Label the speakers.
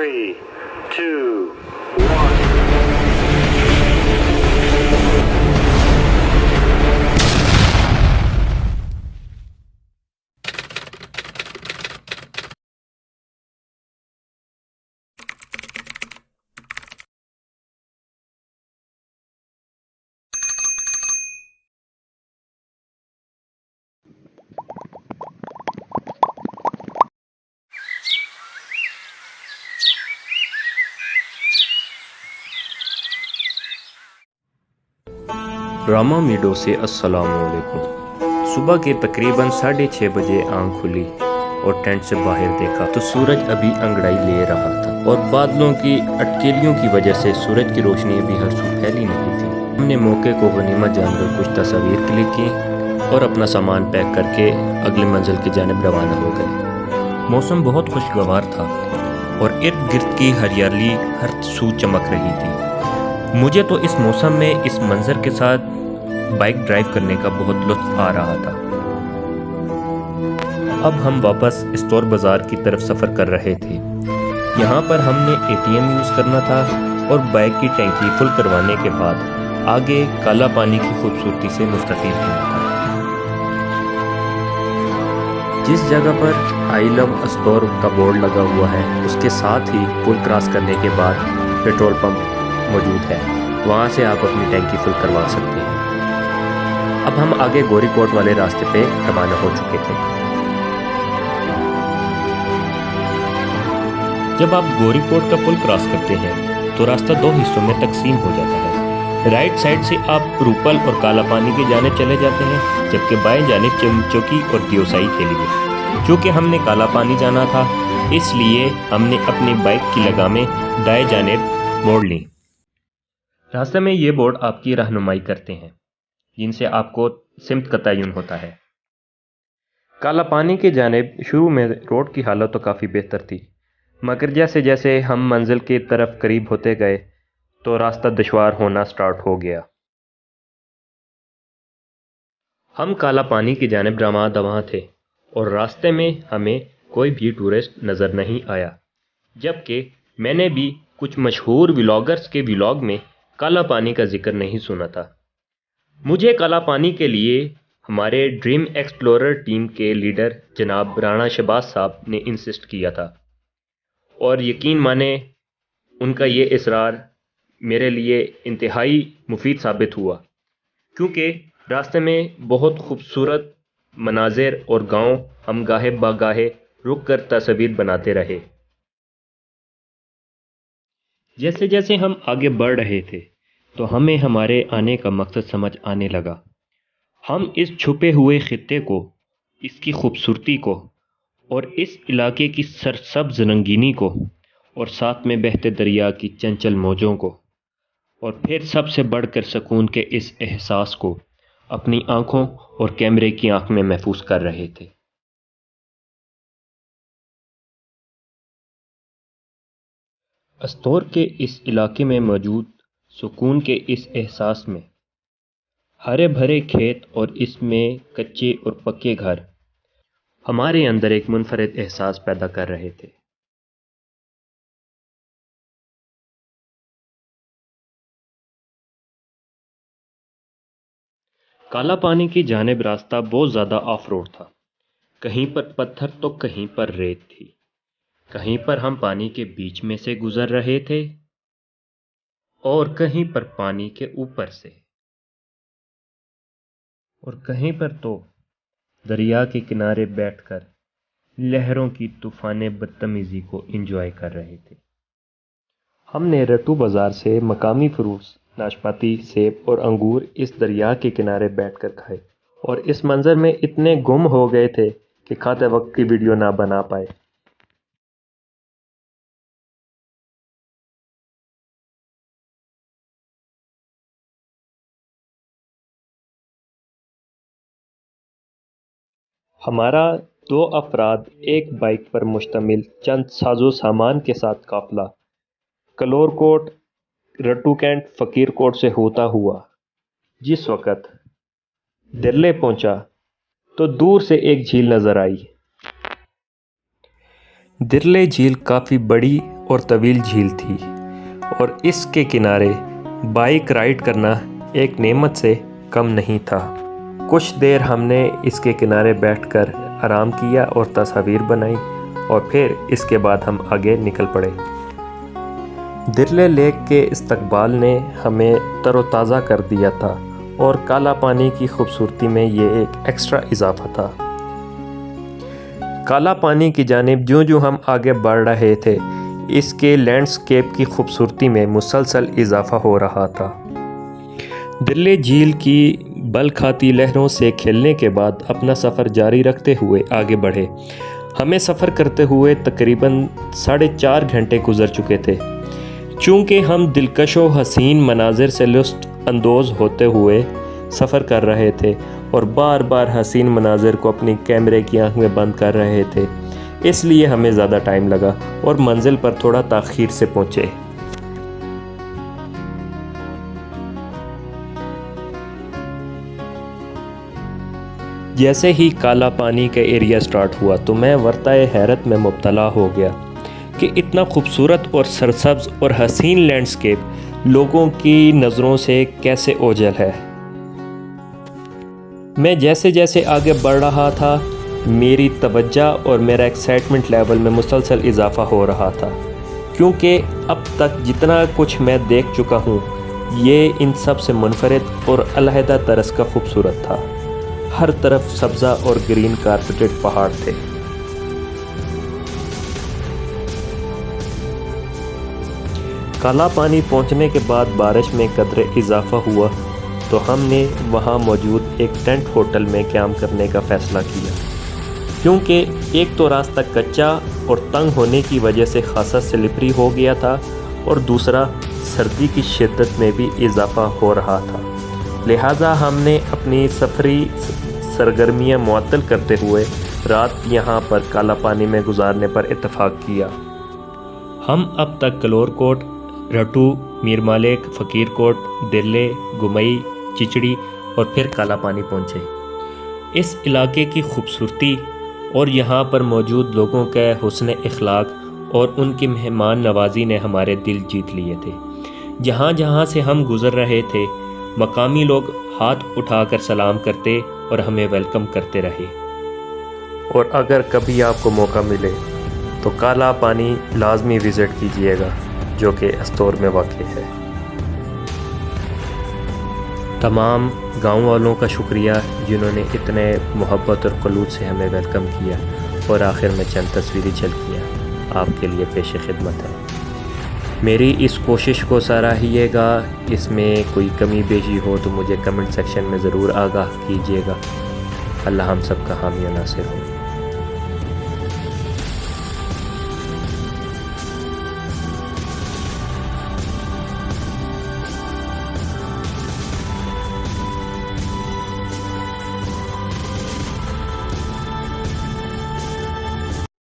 Speaker 1: 3, 2, 1.
Speaker 2: Rama meadow سے السلام علیکم۔ صبح کے تقریباً 6:30 بجے آنکھ کھلی اور ٹینٹ سے باہر دیکھا تو سورج ابھی انگڑائی لے رہا تھا اور بادلوں کی اٹکیلیوں کی وجہ سے سورج کی روشنی ابھی ہر سو پھیلی نہیں تھی۔ ہم نے موقع کو غنیمت جان کر کچھ تصاویر کلک کی اور اپنا سامان پیک کر کے اگلی منزل کی جانب روانہ ہو گئے۔ موسم بہت خوشگوار تھا اور ارد گرد کی ہریالی ہر سو چمک رہی تھی۔ مجھے تو اس موسم میں اس منظر کے ساتھ بائک ڈرائیو کرنے کا بہت لطف آ رہا تھا۔ اب ہم واپس استور بازار کی طرف سفر کر رہے تھے۔ یہاں پر ہم نے ATM یوز کرنا تھا اور بائک کی ٹینکی فل کروانے کے بعد آگے کالا پانی کی خوبصورتی سے مستفید ہونا تھا۔ جس جگہ پر آئی لو استور کا بورڈ لگا ہوا ہے اس کے ساتھ ہی پل کراس کرنے کے بعد پیٹرول پمپ موجود ہے، وہاں سے آپ اپنی ٹینکی فل کروا سکتے ہیں۔ اب ہم آگے گوری کوٹ والے راستے پہ روانہ ہو چکے تھے۔ جب آپ گوری کوٹ کا پل کراس کرتے ہیں تو راستہ 2 حصوں میں تقسیم ہو جاتا ہے۔ رائٹ سائڈ سے آپ روپل اور کالا پانی کی جانب چلے جاتے ہیں، جبکہ بائیں جانب چمچوکی اور دیوسائی کے لیے۔ چونکہ ہم نے کالا پانی جانا تھا اس لیے ہم نے اپنی بائک کی لگامیں دائیں جانب موڑ لیں۔ راستے میں یہ بورڈ آپ کی رہنمائی کرتے ہیں جن سے آپ کو سمت کا تعین ہوتا ہے۔ کالا پانی کی جانب شروع میں روڈ کی حالت تو کافی بہتر تھی، مگر جیسے جیسے ہم منزل کی طرف قریب ہوتے گئے تو راستہ دشوار ہونا سٹارٹ ہو گیا۔ ہم کالا پانی کی جانب رواں دواں تھے اور راستے میں ہمیں کوئی بھی ٹورسٹ نظر نہیں آیا، جبکہ میں نے بھی کچھ مشہور ولاگرز کے ولاگ میں کالا پانی کا ذکر نہیں سنا تھا۔ مجھے کالا پانی کے لیے ہمارے ڈریم ایکسپلورر ٹیم کے لیڈر جناب رانا شہباز صاحب نے انسسٹ کیا تھا، اور یقین مانیں ان کا یہ اصرار میرے لیے انتہائی مفید ثابت ہوا، کیونکہ راستے میں بہت خوبصورت مناظر اور گاؤں ہم گاہے باگاہے رک کر تصاویر بناتے رہے۔ جیسے جیسے ہم آگے بڑھ رہے تھے تو ہمیں ہمارے آنے کا مقصد سمجھ آنے لگا۔ ہم اس چھپے ہوئے خطے کو، اس کی خوبصورتی کو اور اس علاقے کی سرسبز رنگینی کو اور ساتھ میں بہتے دریا کی چنچل موجوں کو اور پھر سب سے بڑھ کر سکون کے اس احساس کو اپنی آنکھوں اور کیمرے کی آنکھ میں محفوظ کر رہے تھے۔ استور کے اس علاقے میں موجود سکون کے اس احساس میں ہرے بھرے کھیت اور اس میں کچے اور پکے گھر ہمارے اندر ایک منفرد احساس پیدا کر رہے تھے۔ کالا پانی کی جانب راستہ بہت زیادہ آف روڈ تھا، کہیں پر پتھر تو کہیں پر ریت تھی، کہیں پر ہم پانی کے بیچ میں سے گزر رہے تھے اور کہیں پر پانی کے اوپر سے، اور کہیں پر تو دریا کے کنارے بیٹھ کر لہروں کی طوفان بدتمیزی کو انجوائے کر رہے تھے۔ ہم نے رتو بازار سے مقامی فروٹس ناشپاتی، سیب اور انگور اس دریا کے کنارے بیٹھ کر کھائے اور اس منظر میں اتنے گم ہو گئے تھے کہ کھاتے وقت کی ویڈیو نہ بنا پائے۔ ہمارا 2 افراد ایک بائک پر مشتمل چند ساز و سامان کے ساتھ قافلہ کلور کوٹ، رٹو کینٹ، فقیر کوٹ سے ہوتا ہوا جس وقت درلے پہنچا تو دور سے ایک جھیل نظر آئی۔ درلے جھیل کافی بڑی اور طویل جھیل تھی اور اس کے کنارے بائک رائڈ کرنا ایک نعمت سے کم نہیں تھا۔ کچھ دیر ہم نے اس کے کنارے بیٹھ کر آرام کیا اور تصاویر بنائی اور پھر اس کے بعد ہم آگے نکل پڑے۔ درلے لیک کے استقبال نے ہمیں تر و تازہ کر دیا تھا اور کالا پانی کی خوبصورتی میں یہ ایک ایکسٹرا اضافہ تھا۔ کالا پانی کی جانب جوں ہم آگے بڑھ رہے تھے اس کے لینڈسکیپ کی خوبصورتی میں مسلسل اضافہ ہو رہا تھا۔ درلے جھیل کی بل کھاتی لہروں سے کھیلنے کے بعد اپنا سفر جاری رکھتے ہوئے آگے بڑھے۔ ہمیں سفر کرتے ہوئے تقریباً 4.5 گھنٹے گزر چکے تھے۔ چونکہ ہم دلکش و حسین مناظر سے لطف اندوز ہوتے ہوئے سفر کر رہے تھے اور بار بار حسین مناظر کو اپنی کیمرے کی آنکھ میں بند کر رہے تھے، اس لیے ہمیں زیادہ ٹائم لگا اور منزل پر تھوڑا تاخیر سے پہنچے۔ جیسے ہی کالا پانی کا ایریا سٹارٹ ہوا تو میں ورطۂ حیرت میں مبتلا ہو گیا کہ اتنا خوبصورت اور سرسبز اور حسین لینڈسکیپ لوگوں کی نظروں سے کیسے اوجھل ہے۔ میں جیسے جیسے آگے بڑھ رہا تھا میری توجہ اور میرا ایکسائٹمنٹ لیول میں مسلسل اضافہ ہو رہا تھا، کیونکہ اب تک جتنا کچھ میں دیکھ چکا ہوں یہ ان سب سے منفرد اور علیحدہ طرز کا خوبصورت تھا۔ ہر طرف سبزہ اور گرین کارپیٹڈ پہاڑ تھے۔ کالا پانی پہنچنے کے بعد بارش میں قدرے اضافہ ہوا تو ہم نے وہاں موجود ایک ٹینٹ ہوٹل میں قیام کرنے کا فیصلہ کیا، کیونکہ ایک تو راستہ کچا اور تنگ ہونے کی وجہ سے خاصا سلپری ہو گیا تھا اور دوسرا سردی کی شدت میں بھی اضافہ ہو رہا تھا، لہٰذا ہم نے اپنی سفری سرگرمیاں معطل کرتے ہوئے رات یہاں پر کالا پانی میں گزارنے پر اتفاق کیا۔ ہم اب تک کلور کوٹ، رٹو، میر مالک، فقیر کوٹ، درلے، گمئی، چچڑی اور پھر کالا پانی پہنچے۔ اس علاقے کی خوبصورتی اور یہاں پر موجود لوگوں کا حسن اخلاق اور ان کی مہمان نوازی نے ہمارے دل جیت لیے تھے۔ جہاں جہاں سے ہم گزر رہے تھے مقامی لوگ ہاتھ اٹھا کر سلام کرتے اور ہمیں ویلکم کرتے رہے۔ اور اگر کبھی آپ کو موقع ملے تو کالا پانی لازمی وزٹ کیجیے گا، جو کہ استور میں واقع ہے۔ تمام گاؤں والوں کا شکریہ جنہوں نے اتنے محبت اور خلوص سے ہمیں ویلکم کیا، اور آخر میں چند تصویری جھلکیاں آپ کے لیے پیش خدمت ہے۔ میری اس کوشش کو سراہیے گا، اس میں کوئی کمی بیشی ہو تو مجھے کمنٹ سیکشن میں ضرور آگاہ کیجیے گا۔ اللہ ہم سب کا حامی و ناصر ہو۔